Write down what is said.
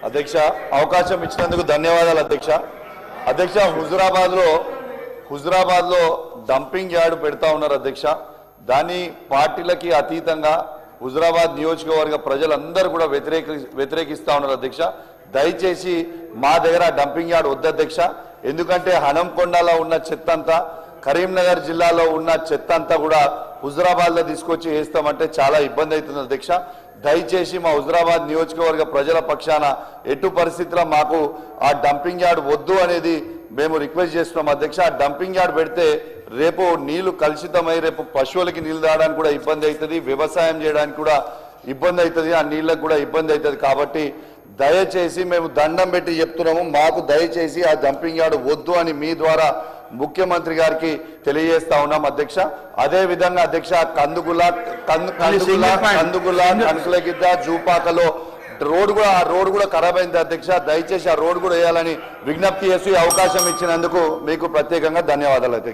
అధ్యక్ష అవకాశం ఇచ్చినందుకు ధన్యవాదాలు అధ్యక్ష. అధ్యక్ష హుజురాబాద్ లో డంపింగ్ యార్డ్ పెడతా ఉన్నారు అధ్యక్ష. దాని పార్టీలకి అతీతంగా హుజురాబాద్ నియోజకవర్గ ప్రజలందరూ కూడా వ్యతిరేకిస్తా ఉన్నారు అధ్యక్ష. దయచేసి మా దగ్గర డంపింగ్ యార్డ్ వద్దు అధ్యక్ష. ఎందుకంటే హనంకొండలో ఉన్న చెత్త అంతా, కరీంనగర్ జిల్లాలో ఉన్న చెత్త అంతా కూడా హుజురాబాద్ లో తీసుకొచ్చి వేస్తామంటే చాలా ఇబ్బంది అవుతుంది అధ్యక్ష. దయచేసి మా హుజురాబాద్ నియోజకవర్గ ప్రజల పక్షాన ఎటు పరిస్థితుల్లో మాకు ఆ డంపింగ్ యార్డ్ వద్దు అనేది మేము రిక్వెస్ట్ చేస్తున్నాం అధ్యక్ష. ఆ డంపింగ్ యార్డ్ పెడితే రేపు నీళ్లు కలుషితమై రేపు పశువులకి నీళ్లు తాగడానికి కూడా ఇబ్బంది అవుతుంది, వ్యవసాయం చేయడానికి కూడా ఇబ్బంది అవుతుంది, ఆ నీళ్ళకు కూడా ఇబ్బంది అవుతుంది. కాబట్టి దయచేసి మేము దండం పెట్టి చెప్తున్నాము, మాకు దయచేసి ఆ డంపింగ్ యార్డ్ వద్దు అని మీ ద్వారా ముఖ్యమంత్రి గారికి తెలియజేస్తా ఉన్నాం అధ్యక్ష. అదే విధంగా అధ్యక్ష కందుగుల కనకలగిద్ద జూపాకలో ఆ రోడ్ కూడా ఖరాబ్ అయింది అధ్యక్ష. దయచేసి ఆ రోడ్ కూడా వేయాలని విజ్ఞప్తి చేసి అవకాశం ఇచ్చినందుకు మీకు ప్రత్యేకంగా ధన్యవాదాలు అధ్యక్ష.